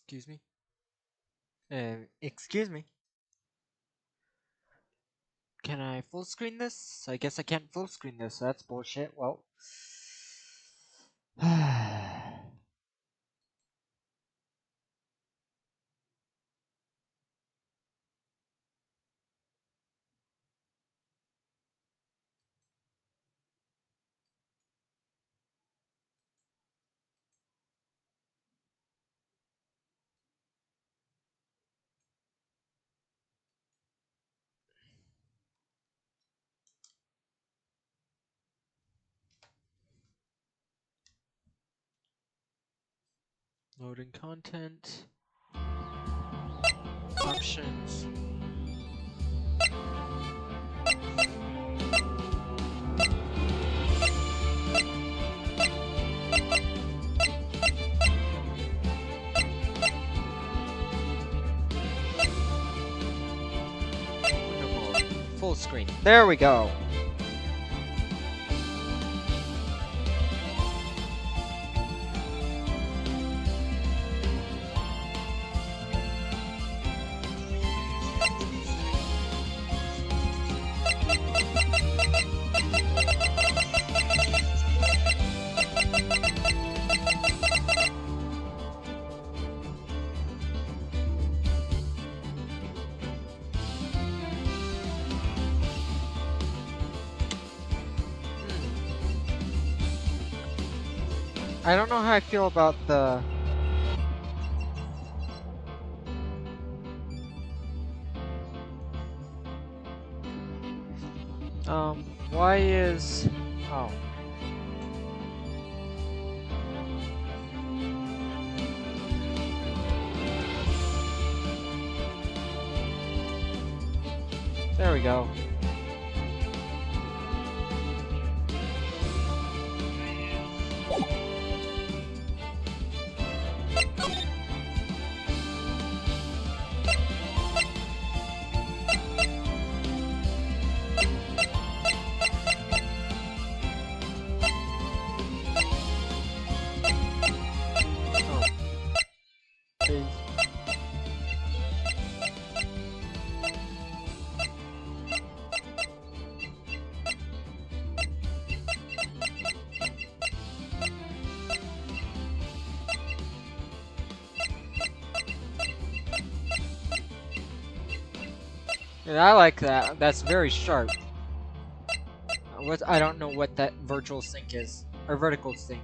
Excuse me? Excuse me. Can I full screen this? I guess I can't full screen this, so that's bullshit. Well. Loading content. Options. Full screen. There we go. I don't know how I feel about the... why is... Oh. There we go. Yeah, I like that. That's very sharp. I don't know what that virtual sync is. Or vertical sync.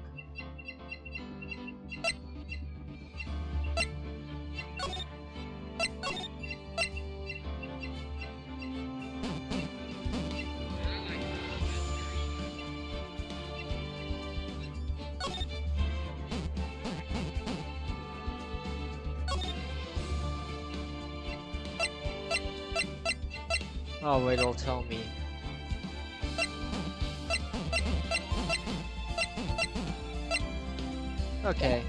Oh wait, it'll tell me. Okay.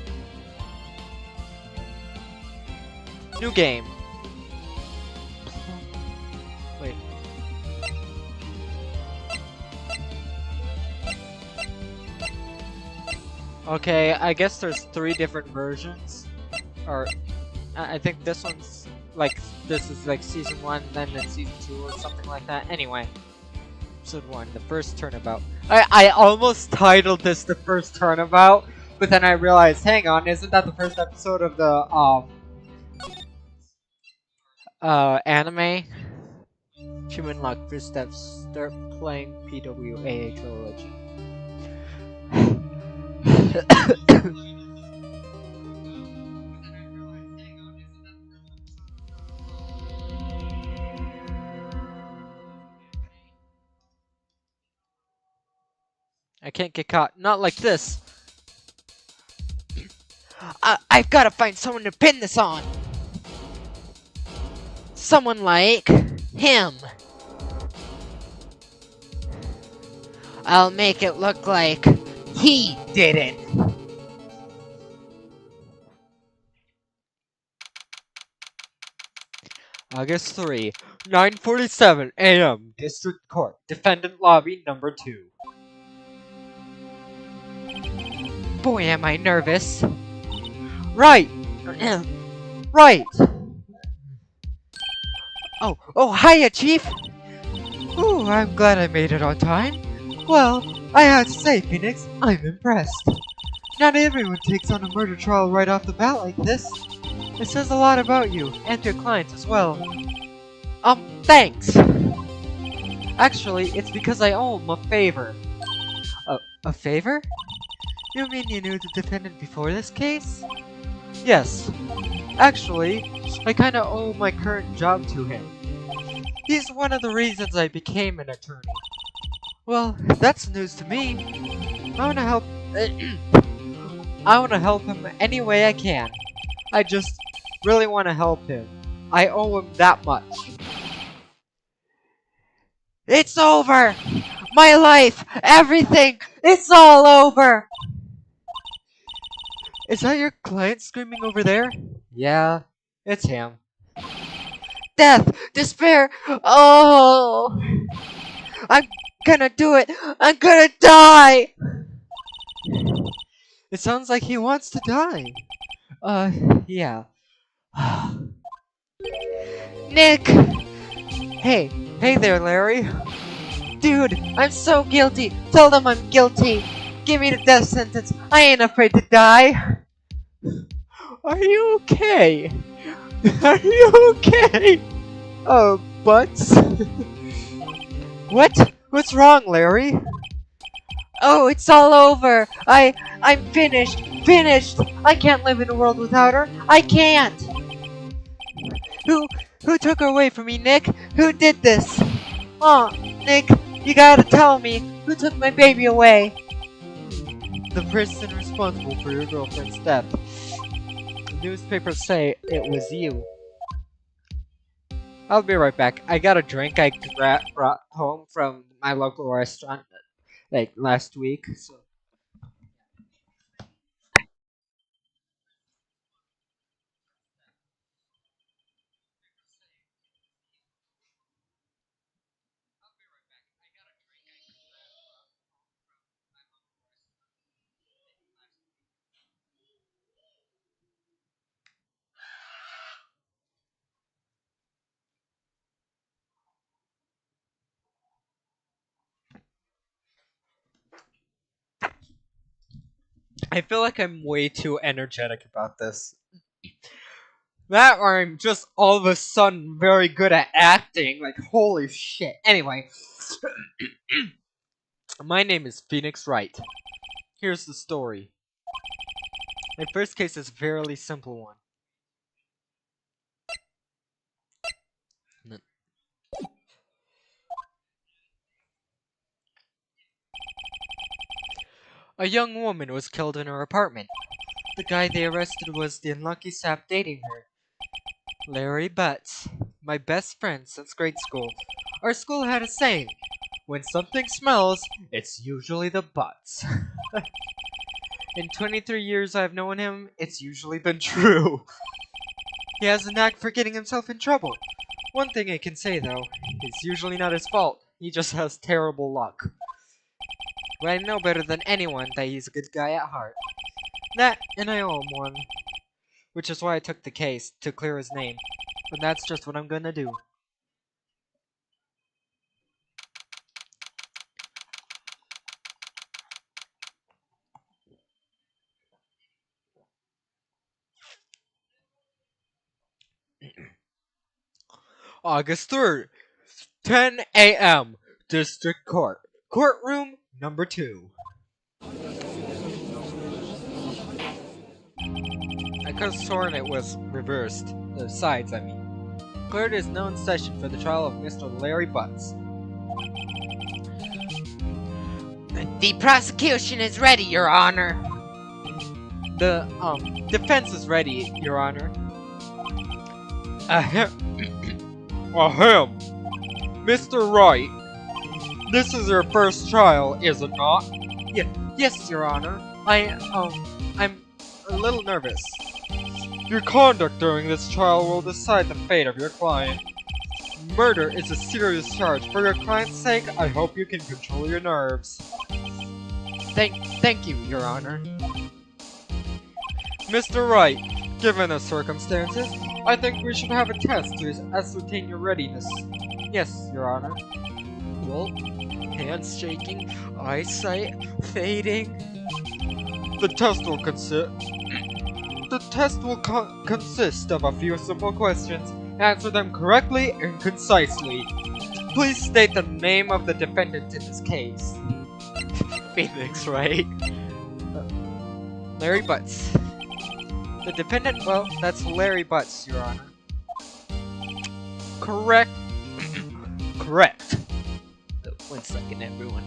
New game. Wait. Okay, I guess there's 3 different versions. Or, I think this one's like, this is like season 1, then it's season 2 or something like that. Anyway. Episode 1, the first turnabout. I almost titled this the first turnabout, but then I realized, hang on, isn't that the first episode of the, anime? Human Luck, first steps, start playing PWAA Trilogy. I can't get caught. Not like this. I've got to find someone to pin this on. Someone like him. I'll make it look like he did it. August 3, 9:47 a.m. District Court, Defendant Lobby number 2. Boy, am I nervous. Right. Right! Oh, hiya, Chief! Ooh, I'm glad I made it on time. Well, I have to say, Phoenix, I'm impressed. Not everyone takes on a murder trial right off the bat like this. It says a lot about you, and your clients as well. Thanks! Actually, it's because I owe him a favor. A favor? You mean you knew the defendant before this case? Yes. Actually, I kinda owe my current job to him. He's one of the reasons I became an attorney. Well, that's news to me. I wanna help... I wanna help him any way I can. I just really wanna help him. I owe him that much. It's over! My life! Everything! It's all over! Is that your client screaming over there? Yeah, it's him. Death! Despair! Oh! I'm gonna do it! I'm gonna die! It sounds like he wants to die. Yeah. Nick! Hey there, Larry. Dude, I'm so guilty! Tell them I'm guilty! Give me the death sentence! I ain't afraid to die! Are you okay? Are you okay? Butts? What? What's wrong, Larry? Oh, it's all over! I'm finished! Finished! I can't live in a world without her! I can't! Who took her away from me, Nick? Who did this? Aw, Nick, you gotta tell me, who took my baby away? The person responsible for your girlfriend's death. The newspapers say it was you. I'll be right back. I got a drink I brought home from my local restaurant, like, last week, so... I feel like I'm way too energetic about this. That or I'm just all of a sudden very good at acting. Like, holy shit. Anyway. My name is Phoenix Wright. Here's the story. My first case is a fairly simple one. A young woman was killed in her apartment. The guy they arrested was the unlucky sap dating her. Larry Butts, my best friend since grade school. Our school had a saying, when something smells, it's usually the butts. In 23 years I've known him, it's usually been true. He has a knack for getting himself in trouble. One thing I can say though, it's usually not his fault. He just has terrible luck. But I know better than anyone that he's a good guy at heart. That, and I owe him one. Which is why I took the case, to clear his name. And that's just what I'm gonna do. August 3rd, 10 a.m. District Court. Courtroom number 2. I could have sworn it was reversed. The sides, I mean. Cleared is known session for the trial of Mr. Larry Butts. The prosecution is ready, Your Honor. The, defense is ready, Your Honor. Ahem. Mr. Wright, this is your first trial, is it not? Yes, Your Honor. I'm a little nervous. Your conduct during this trial will decide the fate of your client. Murder is a serious charge. For your client's sake, I hope you can control your nerves. Thank you, Your Honor. Mr. Wright, Given the circumstances, I think we should have a test to ascertain your readiness. Yes, Your Honor. Well, hands shaking, eyesight fading. The test will consist of a few simple questions. Answer them correctly and concisely. Please state the name of the defendant in this case. Phoenix, right? Larry Butts. The defendant, well, that's Larry Butts, Your Honor. Correct. Correct. 1 second, everyone.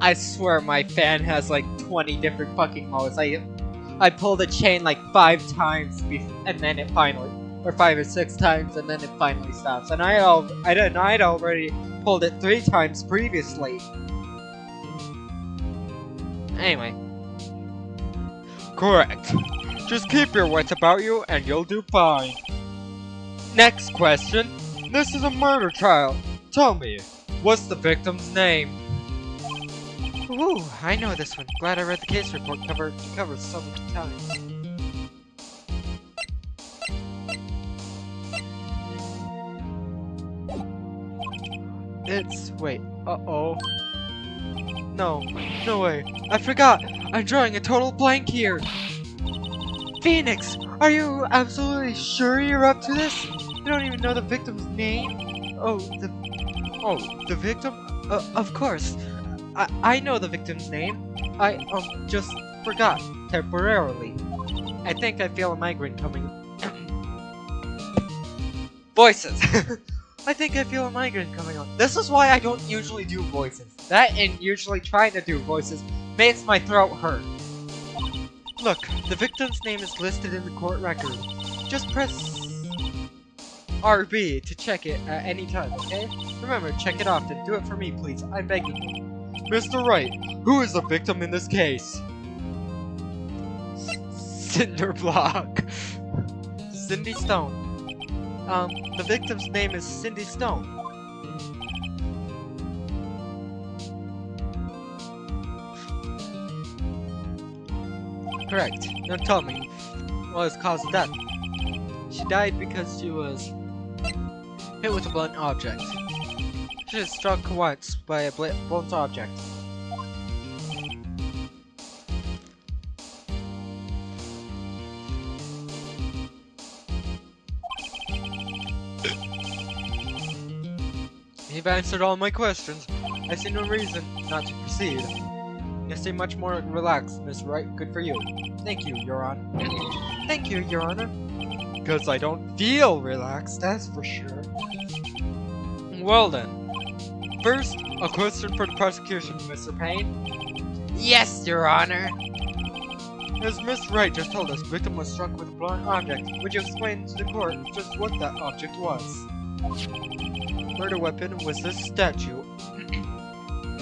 I swear my fan has like 20 different fucking modes. I pulled the chain like 5 times and then it finally, or 5 or 6 times and then it finally stops. And I'd already pulled it 3 times previously. Anyway. Correct. Just keep your wits about you and you'll do fine. Next question. This is a murder trial. Tell me, what's the victim's name? Ooh, I know this one. Glad I read the case report covered so many times. Wait, uh-oh. No way. I forgot. I'm drawing a total blank here. Phoenix, are you absolutely sure you're up to this? You don't even know the victim's name? The victim? Of course. I know the victim's name. I just forgot temporarily. I think I feel a migraine coming. Voices. I think I feel a migraine coming on. This is why I don't usually do voices. That and usually trying to do voices makes my throat hurt. Look, the victim's name is listed in the court record. Just press RB to check it at any time, okay? Remember, check it often. Do it for me, please. I'm begging you. Mr. Wright, who is the victim in this case? Cinderblock. Cindy Stone. The victim's name is Cindy Stone. Correct. Now tell me, what was the cause of death? She died because she was hit with a blunt object. She was struck once by a blunt object. You've answered all my questions. I see no reason not to proceed. You seem much more relaxed, Miss Wright. Good for you. Thank you, Your Honor. Thank you, Your Honor. Because I don't feel relaxed, that's for sure. Well then. First, a question for the prosecution, Mr. Payne. Yes, Your Honor. As Miss Wright just told us, the victim was struck with a blunt object. Would you explain to the court just what that object was? Murder weapon was this statue.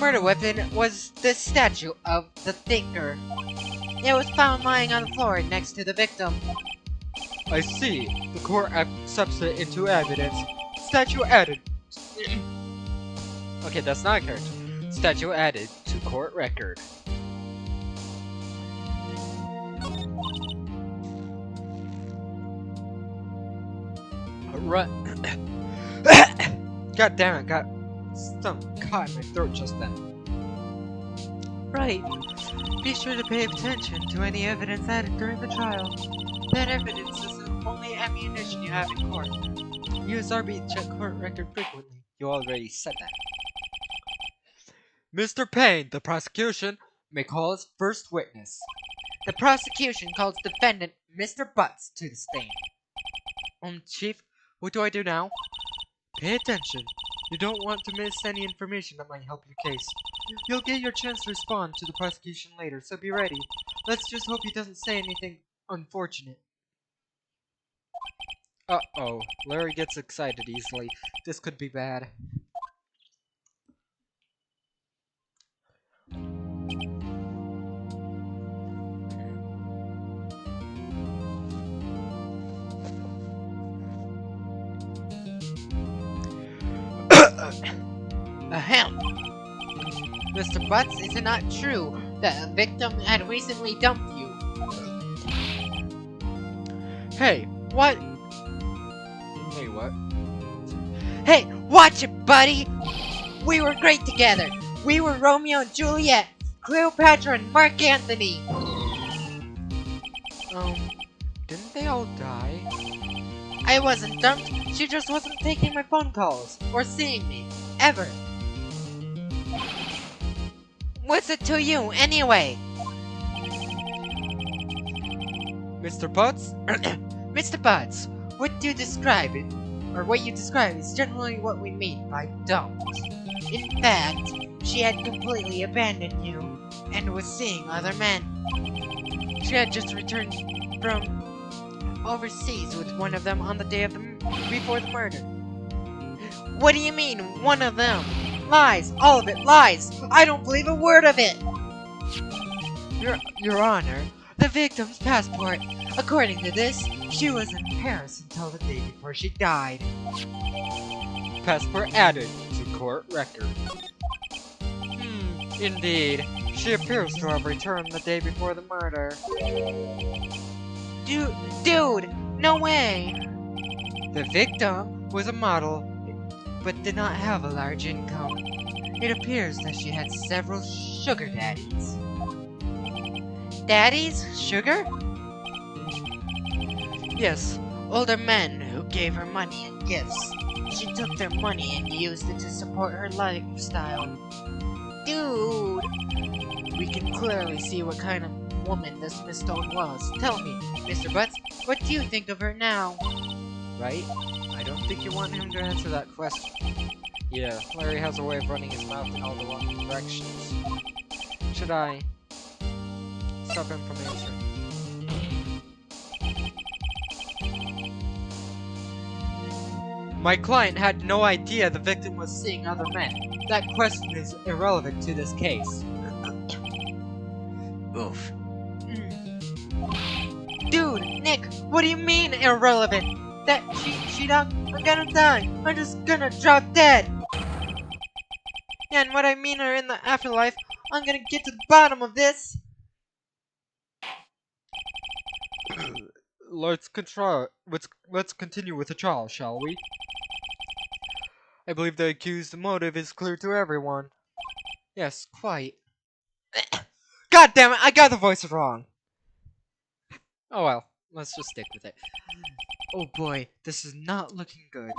Murder weapon was the statue of the Thinker. It was found lying on the floor next to the victim. I see. The court accepts it into evidence. Statue added. Okay, that's not a character. Statue added to court record. God damn it, got something caught in my throat just then. Right. Be sure to pay attention to any evidence added during the trial. That evidence is the only ammunition you have in court. Use RB to check court record frequently. You already said that. Mr. Payne, the prosecution, may call his first witness. The prosecution calls defendant Mr. Butts to the stand. Chief, what do I do now? Pay attention. You don't want to miss any information that might help your case. You'll get your chance to respond to the prosecution later, so be ready. Let's just hope he doesn't say anything unfortunate. Uh-oh. Larry gets excited easily. This could be bad. Ahem. Mr. Butts, is it not true that a victim had recently dumped you? Hey, what? Hey, what? Hey, watch it, buddy! We were great together! We were Romeo and Juliet, Cleopatra and Mark Antony! Didn't they all die? I wasn't dumped, she just wasn't taking my phone calls, or seeing me, ever. What's it to you, anyway? Mr. Butts? Mr. Butts, what you describe is generally what we mean by dumped. In fact, she had completely abandoned you, and was seeing other men. She had just returned from overseas with one of them on the day before the murder. What do you mean, one of them? Lies! All of it lies! I don't believe a word of it! Your Honor, the victim's passport. According to this, she was in Paris until the day before she died. Passport added to court record. Indeed. She appears to have returned the day before the murder. Dude, no way! The victim was a model, but did not have a large income. It appears that she had several sugar daddies. Daddies? Sugar? Yes, older men who gave her money and gifts. She took their money and used it to support her lifestyle. Dude! We can clearly see what kind of woman this Miss Stone was. Tell me, Mr. Butts, what do you think of her now? Right? I don't think you want him to answer that question. Yeah, Larry has a way of running his mouth in all the wrong directions. Should I stop him from answering? My client had no idea the victim was seeing other men. That question is irrelevant to this case. Oof. Dude, Nick, what do you mean irrelevant? That we're gonna die. I'm just gonna drop dead. And what I mean are in the afterlife, I'm gonna get to the bottom of this. Let's continue with the trial, shall we? I believe the accused's motive is clear to everyone. Yes, quite. God damn it, I got the voice wrong! Oh well, let's just stick with it. Oh boy, this is not looking good.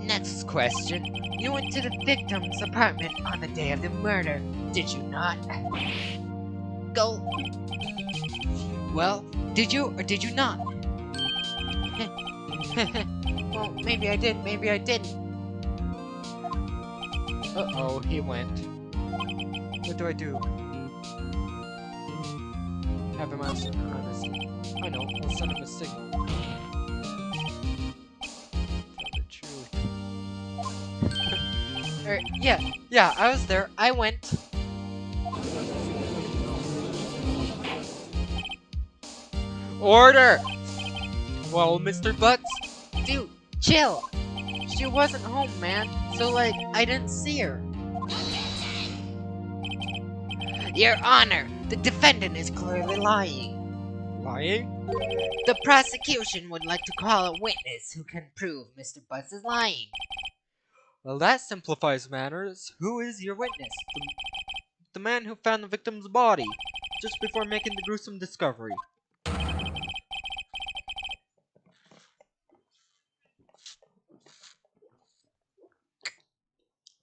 Next question. You went to the victim's apartment on the day of the murder, did you not? Go. Well, did you or did you not? Well, maybe I did, maybe I didn't. Uh-oh, he went. What do I do? Have him answer, honestly. I know, we'll send him a signal. Tell the truth. Yeah, I was there. I went. Order! Well, Mr. Butts? Dude, chill. She wasn't home, man. So, like, I didn't see her. Your Honor, the defendant is clearly lying. Lying? The prosecution would like to call a witness who can prove Mr. Butts is lying. Well, that simplifies matters. Who is your witness? The man who found the victim's body, just before making the gruesome discovery.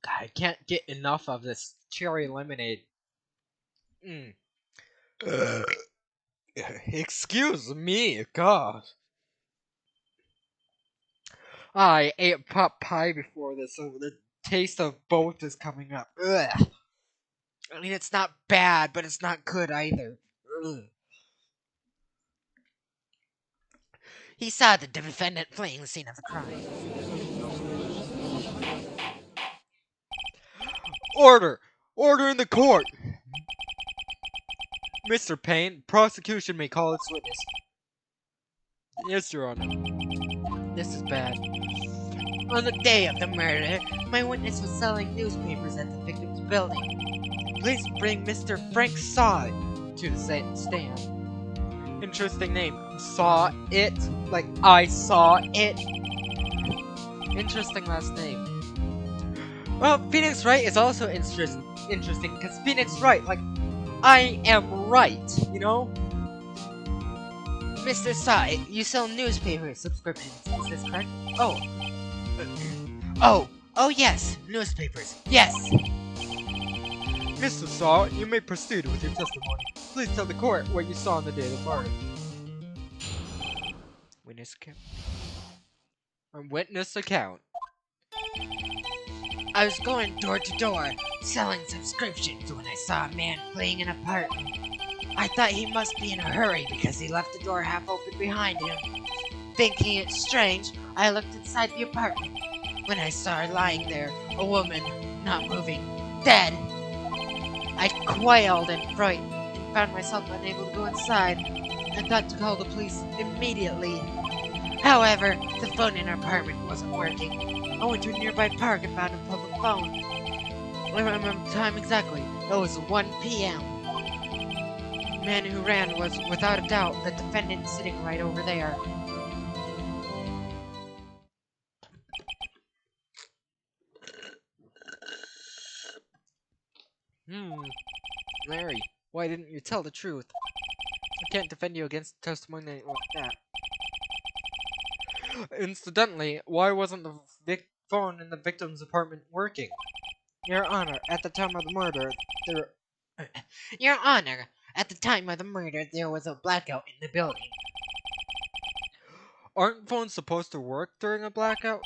God, I can't get enough of this cherry lemonade. Excuse me, God. I ate pot pie before this, so the taste of both is coming up. Ugh. I mean, it's not bad, but it's not good either. Ugh. He saw the defendant fleeing the scene of the crime. Order! Order in the court! Mr. Payne, prosecution may call its witness. Yes, Your Honor. This is bad. On the day of the murder, my witness was selling newspapers at the victim's building. Please bring Mr. Frank Saw to the stand. Interesting name. Saw it? Like I saw it? Interesting last name. Well, Phoenix Wright is also interesting because Phoenix Wright, like, I am right, you know? Mr. Saw, you sell newspaper subscriptions, is this correct? Oh yes, newspapers, yes! Mr. Saw, you may proceed with your testimony. Please tell the court what you saw on the day of the murder. Witness account. I was going door to door, selling subscriptions when I saw a man fleeing an apartment. I thought he must be in a hurry because he left the door half open behind him. Thinking it strange, I looked inside the apartment. When I saw her lying there, a woman, not moving, dead. I quailed in fright and found myself unable to go inside. I thought to call the police immediately. However, the phone in our apartment wasn't working. I went to a nearby park and found a public phone. I remember the time exactly. It was 1 p.m. The man who ran was, without a doubt, the defendant sitting right over there. Larry, why didn't you tell the truth? I can't defend you against testimony like that. Incidentally, why wasn't the phone in the victim's apartment working? Your Honor, at the time of the murder, Your Honor, at the time of the murder, there was a blackout in the building. Aren't phones supposed to work during a blackout?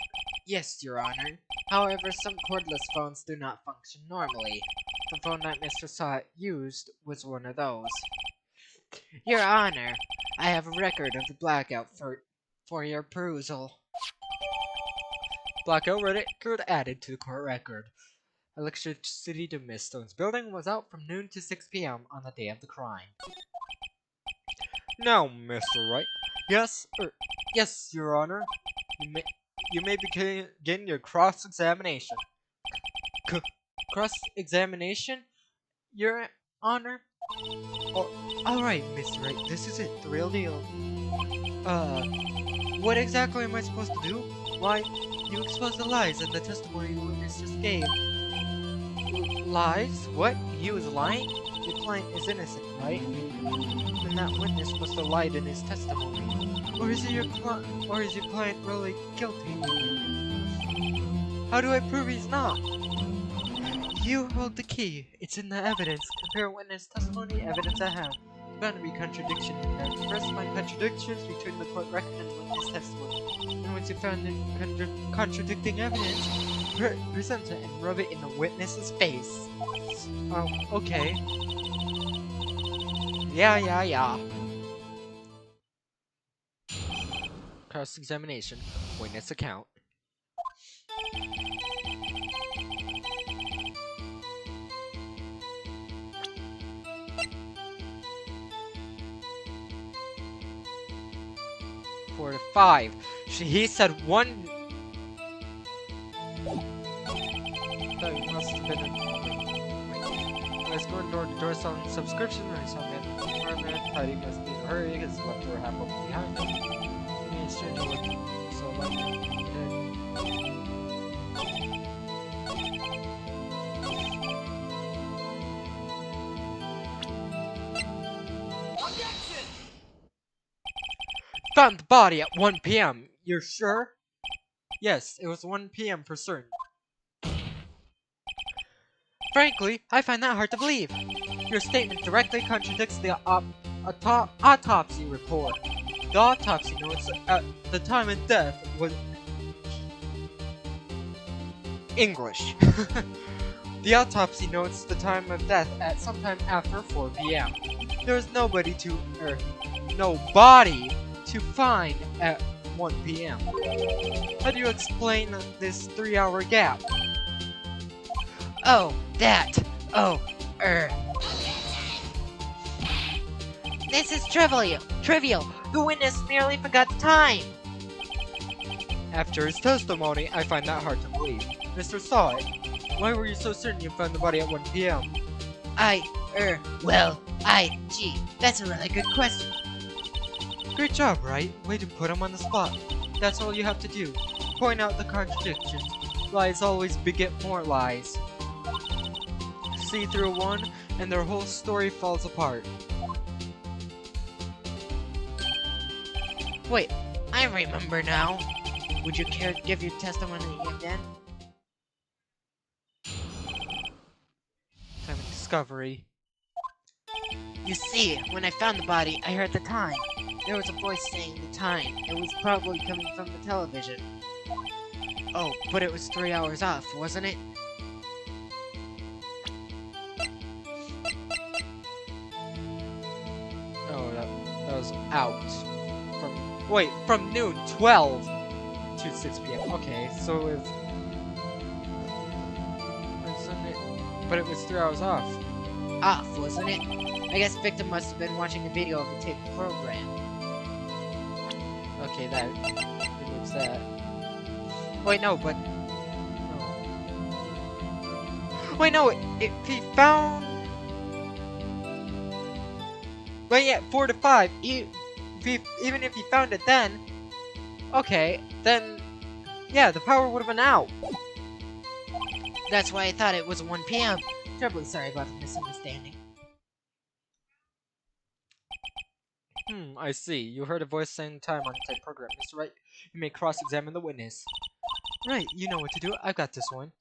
Yes, Your Honor. However, some cordless phones do not function normally. The phone that Mr. Saw used was one of those. Your Honor, I have a record of the blackout for your perusal. Blackout record added to the court record. Electricity to Miss Stone's building was out from noon to 6 p.m. on the day of the crime. Now, Mr. Wright. Yes, Your Honor. You may begin your cross-examination. Cross-examination, Your Honor? Alright, Mr. Wright, this is it, the real deal. What exactly am I supposed to do? Why, you exposed the lies in the testimony the witness just gave. Lies? What? He was lying? Your client is innocent, right? Then that witness must have lied in his testimony. Or is your client really guilty? How do I prove he's not? You hold the key. It's in the evidence. Compare witness testimony, evidence at hand. Bound to be contradiction in there. First, find contradictions between the court record and witness testimony. And once you found contradicting evidence, present it and rub it in the witness's face. Okay. Yeah. Cross-examination. Witness account. Four to 5. He said 1. That must have been I was going door to door selling subscription when I saw him in the apartment. Thought he must be in a hurry because he left door half open behind him. Me and stranger looked so like Found the body at 1 p.m. You're sure? Yes, it was 1 p.m. for certain. Frankly, I find that hard to believe. Your statement directly contradicts the autopsy report. The autopsy notes at the time of death was English. The autopsy notes the time of death at sometime after 4 p.m. There was nobody to find at 1 p.m. How do you explain this 3-hour gap? This is trivial. The witness merely forgot the time. After his testimony, I find that hard to believe. Mr. Saw It, why were you so certain you found the body at 1 p.m.? Gee, that's a really good question. Great job, Wright. Way to put him on the spot. That's all you have to do. Point out the contradictions. Lies always beget more lies. See through one, and their whole story falls apart. Wait, I remember now. Would you care to give your testimony again? Time of discovery. You see, when I found the body, I heard the time. There was a voice saying the time. It was probably coming from the television. Oh, but it was 3 hours off, wasn't it? Oh, that was out. From noon 12 to 6 p.m. Okay, so if... But it was 3 hours off. Off, wasn't it? I guess victim must have been watching a video of the taped program. Okay, that removes that. Wait, no, but... No. Wait, no, if he found... Wait, yeah, 4 to 5. Even if he found it then... Okay, then... Yeah, the power would have been out. That's why I thought it was 1 p.m. Terribly sorry about the misunderstanding. I see. You heard a voice saying time on the tape program. Mr. Wright, you may cross-examine the witness. Right, you know what to do. I've got this one.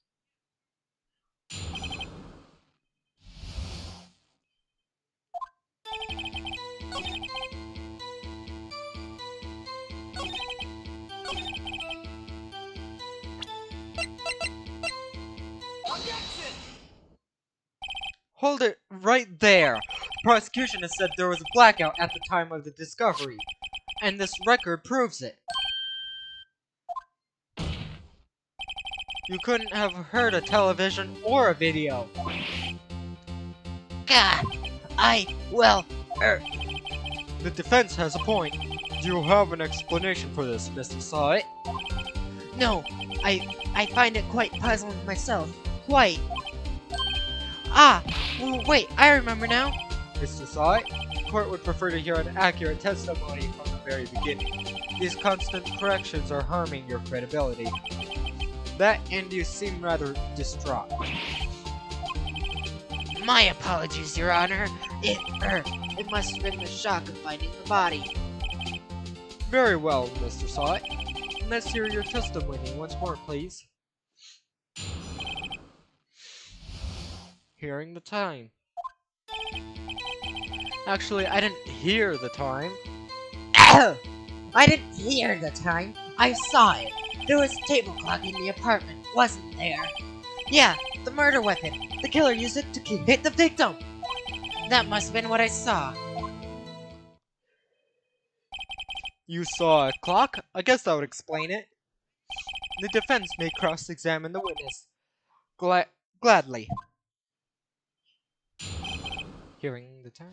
Hold it right there! The prosecution has said there was a blackout at the time of the discovery, and this record proves it. You couldn't have heard a television or a video. God, The defense has a point. Do you have an explanation for this, Mr. Saw It? No, I find it quite puzzling myself. Quite. Ah, wait, I remember now. Mr. Saw It, the court would prefer to hear an accurate testimony from the very beginning. These constant corrections are harming your credibility. That and you seem rather distraught. My apologies, Your Honor. It must have been the shock of finding the body. Very well, Mr. Saw It. Let's hear your testimony once more, please. Hearing the time. Actually, I didn't hear the time. I didn't hear the time. I saw it. There was a table clock in the apartment, wasn't there? Yeah, the murder weapon. The killer used it to hit the victim. That must have been what I saw. You saw a clock? I guess that would explain it. The defense may cross-examine the witness. Gladly. Hearing the time.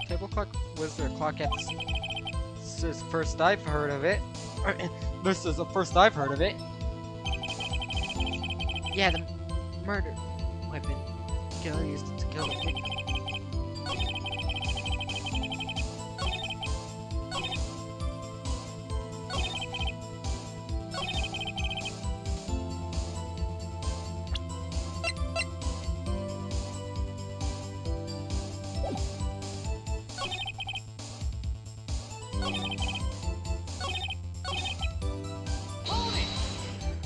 Table clock? Was there a clock at the scene? This is the first I've heard of it. This is the first I've heard of it. Yeah, the murder weapon. The killer used it to kill the victim.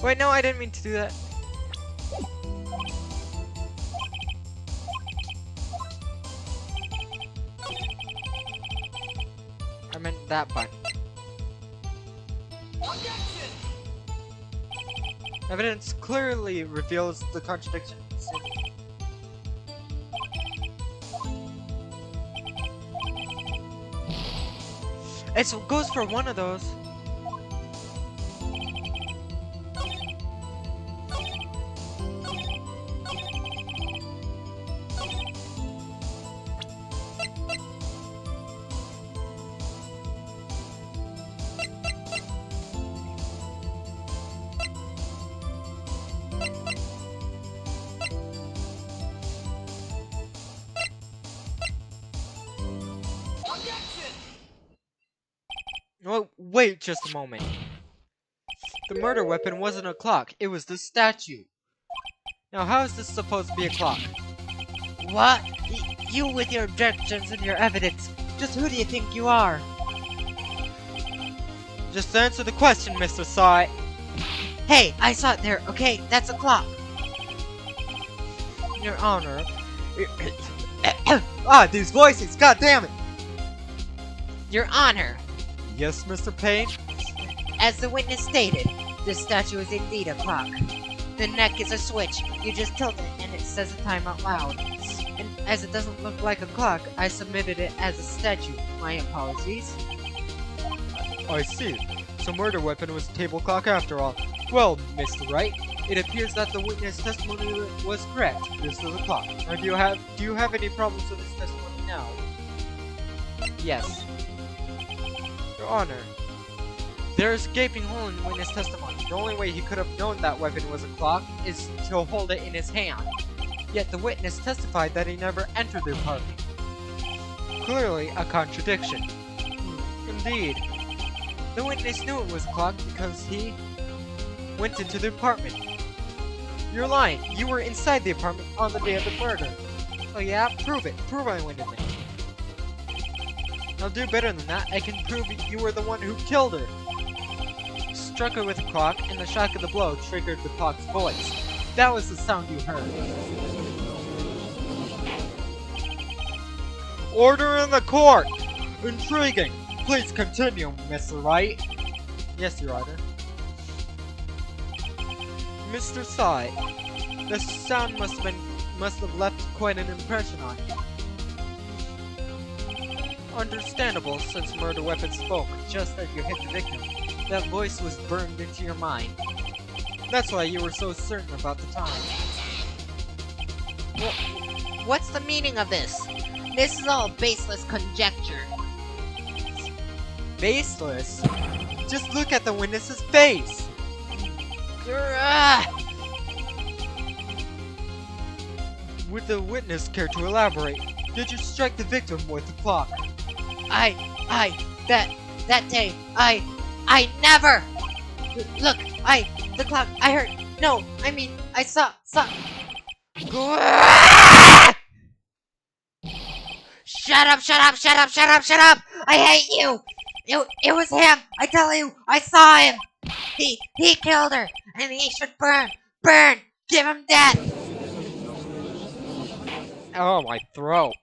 Wait, no, I didn't mean to do that. I meant that button. Evidence clearly reveals the contradiction. It goes for one of those. Oh, wait just a moment. The murder weapon wasn't a clock, it was the statue. Now how is this supposed to be a clock? What? You with your objections and your evidence. Just who do you think you are? Just answer the question, Mr. Sai. Hey, I saw it there, okay? That's a clock. Your Honor. Ah, these voices, god damn it! Your Honor, Yes, Mr. Payne? as the witness stated, this statue is indeed a clock. The neck is a switch. You just tilt it and it says the time out loud. And as it doesn't look like a clock, I submitted it as a statue. My apologies. I see. So murder weapon was a table clock after all. Well, Mr. Wright, it appears that the witness testimony was correct. This is a clock. Or do you have any problems with this testimony now? Yes. Your Honor, there is a gaping hole in the witness testimony. The only way he could have known that weapon was a clock is to hold it in his hand. Yet the witness testified that he never entered the apartment. Clearly a contradiction. Indeed. The witness knew it was a clock because he went into the apartment. You're lying. You were inside the apartment on the day of the murder. Oh yeah? Prove it. Prove I went in there. I'll do better than that. I can prove you were the one who killed her. You struck her with a clock, and the shock of the blow triggered the clock's voice. That was the sound you heard. Order in the court! Intriguing! Please continue, Mr. Wright. Yes, Your Honor. Mr. Sai, the sound must have left quite an impression on you. Understandable, since murder weapon spoke just as you hit the victim. That voice was burned into your mind. That's why you were so certain about the time. What's the meaning of this? This is all baseless conjecture. Baseless? Just look at the witness's face! Would the witness care to elaborate? Did you strike the victim with the clock? That day, I never! Look, the clock, I heard, no, I mean, I saw. Shut up! I hate you! It was him! I tell you, I saw him! He killed her, and he should burn! Give him death! Oh, my throat.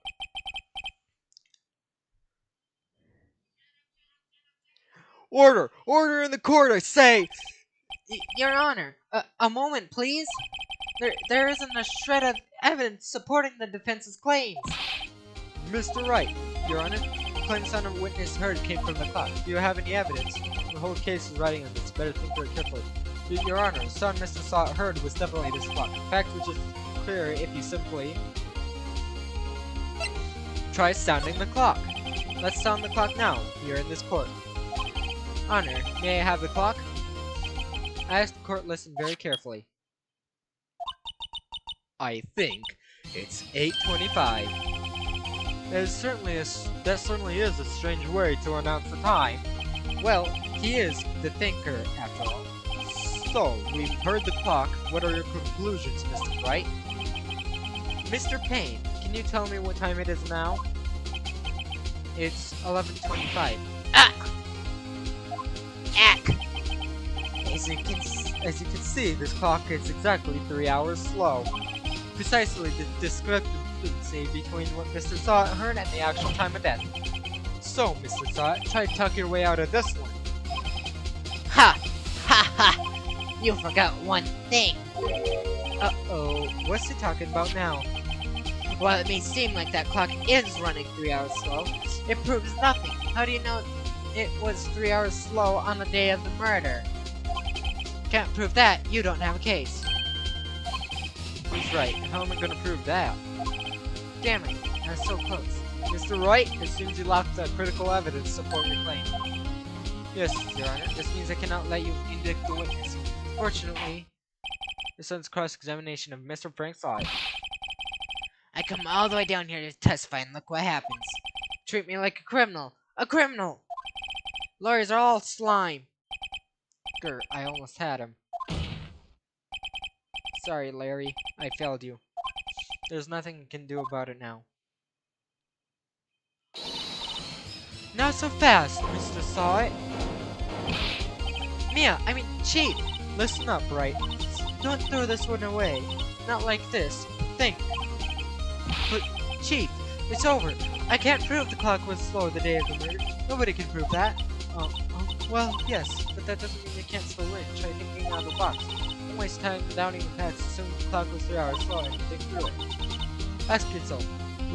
Order in the court, I say! Your Honor, a moment, please. There isn't a shred of evidence supporting the defense's claims. Mr. Wright, Your Honor, the claim sound of witness heard came from the clock. Do you have any evidence? The whole case is riding on this. Better think very carefully. Your Honor, the sound Mr. Saw heard was definitely this clock. In fact, which is clear if you simply try sounding the clock. Let's sound the clock now. You're in this court. Honor, may I have the clock? I asked the court listen very carefully. I think it's 8:25. That certainly is a strange way to announce the time. Well, he is the thinker, after all. So, we've heard the clock. What are your conclusions, Mr. Wright? Mr. Payne, can you tell me what time it is now? It's 11:25. As you can see, this clock is exactly 3 hours slow. Precisely the discrepancy between what Mr. Saw heard and the actual time of death. So, Mr. Saw, try to talk your way out of this one. Ha! You forgot one thing. Uh-oh, what's he talking about now? While it may seem like that clock is running 3 hours slow, it proves nothing. How do you know it was 3 hours slow on the day of the murder? Can't prove that, you don't have a case. He's right. How am I gonna prove that? Damn it, I was so close. Mr. Wright, it seems you lack that critical evidence to support your claim. Yes, Your Honor. This means I cannot let you indict the witness. Fortunately, this ends cross-examination of Mr. Frank Saw. I come all the way down here to testify and look what happens. treat me like a criminal. A criminal! Lawyers are all slime. Grr, I almost had him. Sorry, Larry. I failed you. There's nothing you can do about it now. Not so fast. Mr. Saw It? Chief. Listen up, Wright. Don't throw this one away. Not like this. Think. But, Chief, it's over. I can't prove the clock was slow the day of the murder. Nobody can prove that. Well, yes, but that doesn't mean you can't still win. Try thinking out of the box. Don't waste time doubting the facts, assuming the clock was 3 hours slow and think through it. Ask yourself,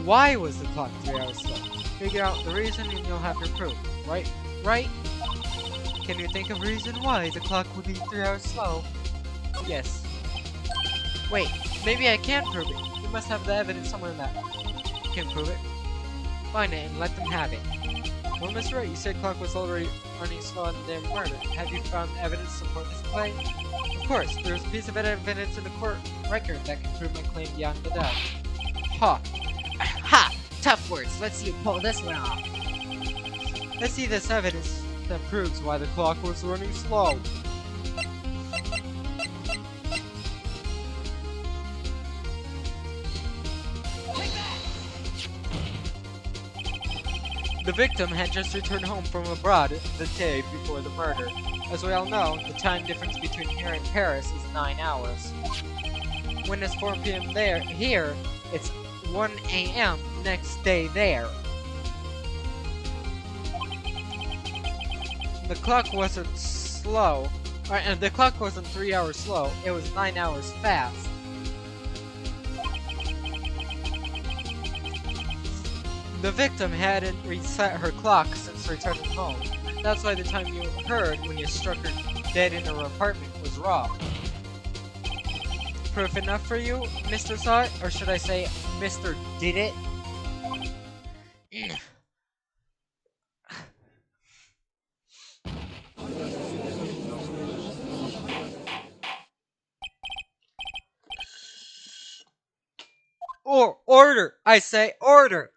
why was the clock 3 hours slow? Figure out the reason and you'll have your proof. Right? Right? Can you think of a reason why the clock would be 3 hours slow? Yes. Wait, maybe I can prove it. You must have the evidence somewhere that Can prove it. find it and let them have it. Well, Mr. Wright, you said clock was already running slow on the day of the murder. Have you found evidence to support this claim? Of course, there's a piece of evidence in the court record that can prove my claim beyond the doubt. Ha! Ha! Tough words. Let's see you pull this one off. Let's see this evidence that proves why the clock was running slow. The victim had just returned home from abroad the day before the murder. As we all know, the time difference between here and Paris is 9 hours. When it's 4 p.m. here, it's 1 a.m. next day there. The clock wasn't slow, and the clock wasn't 3 hours slow, it was 9 hours fast. The victim hadn't reset her clock since returning home. That's why the time you heard when you struck her dead in her apartment was wrong. Proof enough for you, Mr. Saw It? Or should I say, Mr. Did It? Order! I say order!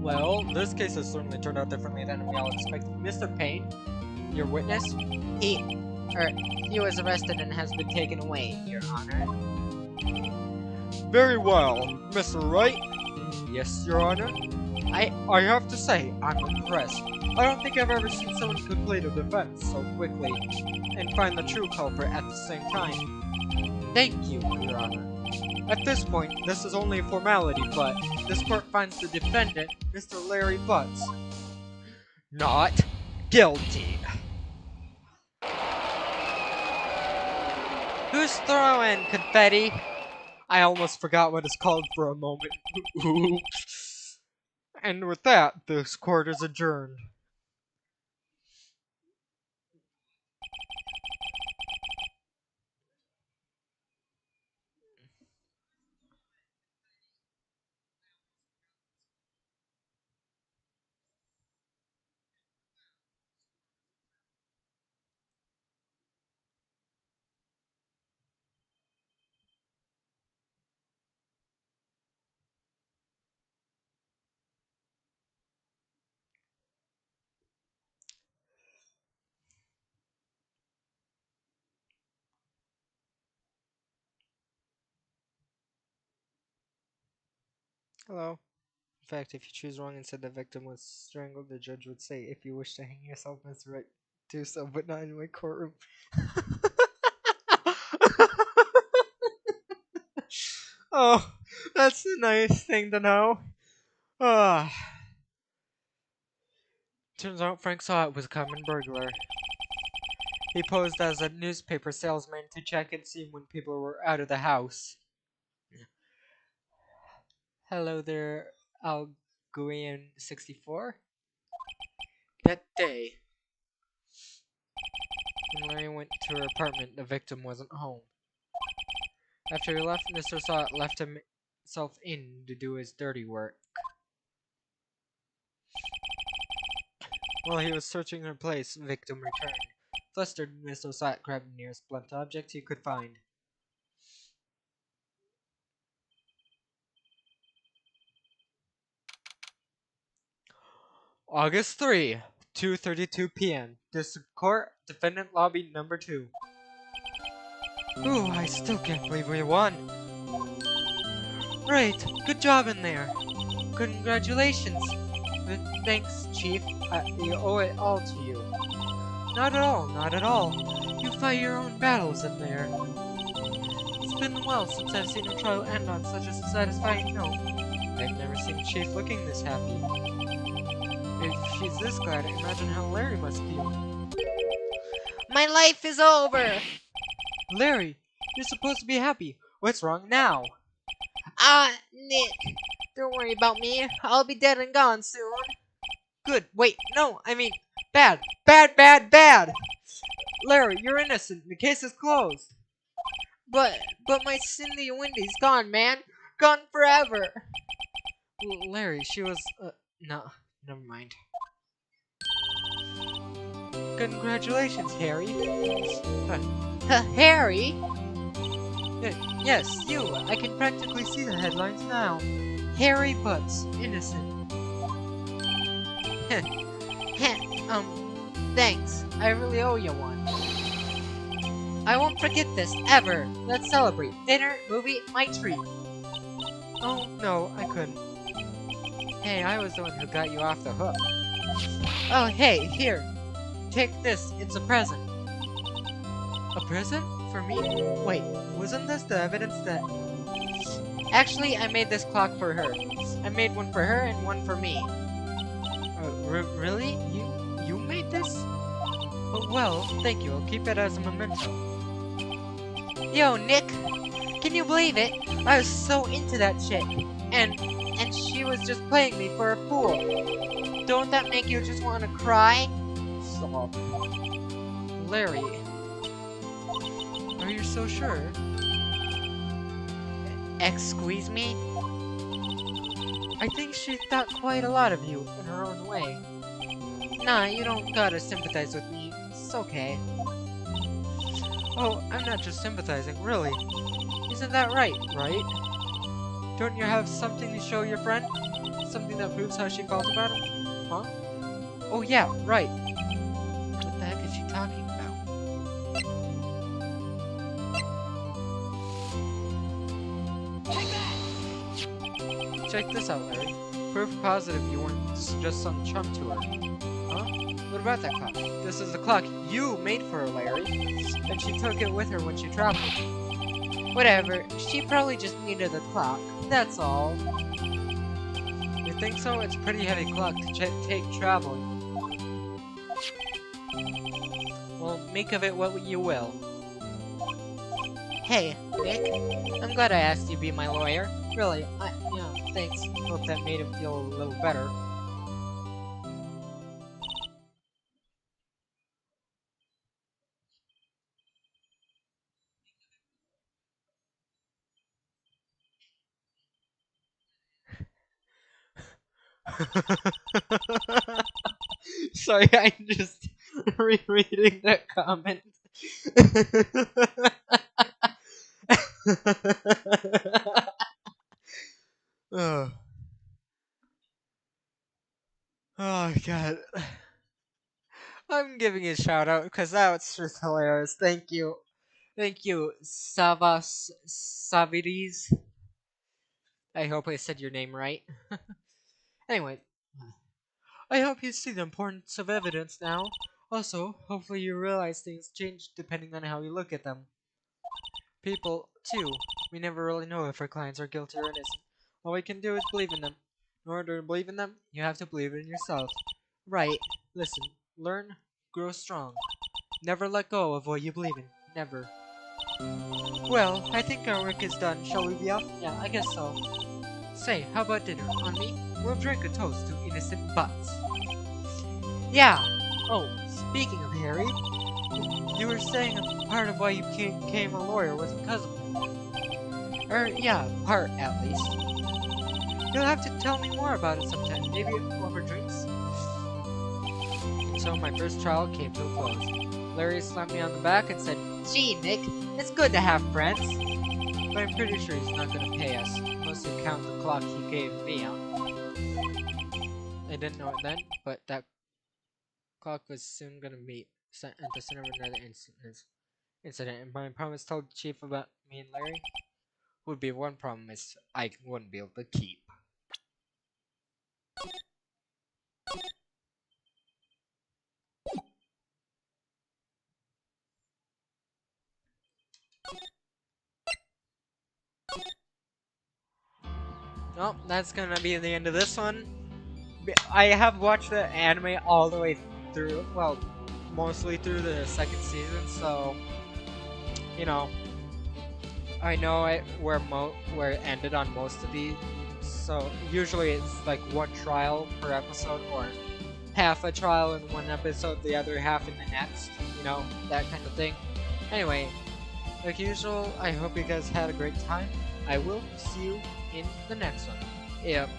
Well, this case has certainly turned out differently than we all expected. Mr. Payne, your witness? He was arrested and has been taken away, Your Honor. Very well, Mr. Wright. Yes, Your Honor. I have to say, I'm impressed. I don't think I've ever seen someone complete a defense so quickly and find the true culprit at the same time. Thank you, Your Honor. At this point, this is only a formality, but this court finds the defendant, Mr. Larry Butts, not guilty. Who's throwing confetti? I almost forgot what it's called for a moment. Oops. And with that, this court is adjourned. Hello. In fact, if you choose wrong and said the victim was strangled, the judge would say, if you wish to hang yourself, Mr. Wright, do so, but not in my courtroom. Oh, that's a nice thing to know. Ah. Turns out Frank Saw It was a common burglar. He posed as a newspaper salesman to check and see when people were out of the house. Hello there, Alguian64. That day, when Larry went to her apartment, the victim wasn't home. After he left, Mr. Saw It left himself in to do his dirty work. While he was searching her place, the victim returned. Flustered, Mr. Saw It grabbed the nearest blunt object he could find. August 3, 2:32 p.m. District Court, Defendant Lobby Number 2. Ooh, I still can't believe we won. Right, good job in there. Congratulations. Thanks, Chief. We owe it all to you. Not at all, not at all. You fight your own battles in there. It's been a while since I've seen a trial end on such a satisfying note. I've never seen Chief looking this happy. If she's this glad, imagine how Larry must feel. My life is over! Larry, you're supposed to be happy. What's wrong now? Nick, don't worry about me. I'll be dead and gone soon. Good. Wait, no, I mean, bad. Bad, bad, bad! Larry, you're innocent. The case is closed. But my Cindy Wendy's gone, man. Gone forever. Larry, she was, no, never mind. Congratulations, Harry. Harry? Yes, you. I can practically see the headlines now. Harry Butts, innocent. Thanks. I really owe you one. I won't forget this, ever. Let's celebrate. Dinner, movie, my treat. Oh, no, I couldn't. Hey, I was the one who got you off the hook. Oh, hey, here. Take this. It's a present. A present? For me? Wait, wasn't this the evidence that... Actually, I made this clock for her. I made one for her and one for me. Really? You made this? Oh, well, thank you. I'll keep it as a memento. Yo, Nick! Can you believe it? I was so into that chick. And she was just playing me for a fool. Don't that make you just want to cry? Stop. Larry. Are you so sure? Excuse me? I think she thought quite a lot of you in her own way. Nah, you don't gotta sympathize with me. It's okay. Oh, I'm not just sympathizing, really. Isn't that right? Don't you have something to show your friend? Something that proves how she felt about him? Huh? Oh yeah, right. What the heck is she talking about? Check this out, Larry. Proof positive you weren't just some chump to her. Huh? What about that clock? This is the clock you made for her, Larry. And she took it with her when she traveled. Whatever. She probably just needed a clock. That's all. You think so? It's a pretty heavy clock to take traveling. Well, make of it what you will. Hey, Nick. I'm glad I asked you to be my lawyer. Really, yeah, thanks. Hope that made him feel a little better. Sorry, I'm just rereading that comment. Oh. Oh god. I'm giving you a shout out because that was just hilarious. Thank you. Thank you, Savides. I hope I said your name right. Anyway, I hope you see the importance of evidence now. Also, hopefully you realize things change depending on how you look at them. People, too, we never really know if our clients are guilty or innocent. All we can do is believe in them. In order to believe in them, you have to believe in yourself. Right. Listen, learn, grow strong. Never let go of what you believe in. Never. Well, I think our work is done. Shall we be off? Yeah, I guess so. Say, how about dinner? On me? We'll drink a toast to innocent butts. Yeah. Oh, speaking of Harry, you were saying a part of why you became a lawyer was because of him. Yeah, part at least. You'll have to tell me more about it sometime, maybe over drinks. So my first trial came to a close. Larry slapped me on the back and said, Gee, Nick, it's good to have friends. but I'm pretty sure he's not gonna pay us, unless you count the clock he gave me out. didn't know it then, but that clock was soon gonna be sent at the center of another incident, and my promise told the chief about me and Larry would be one promise I wouldn't be able to keep. Well, that's gonna be the end of this one. I have watched the anime all the way through, well, mostly through the second season, so you know, I know where it ended on most of these. So usually it's like one trial per episode, or half a trial in one episode, the other half in the next. You know, that kind of thing. Anyway, like usual, I hope you guys had a great time. I will see you in the next one. Yep.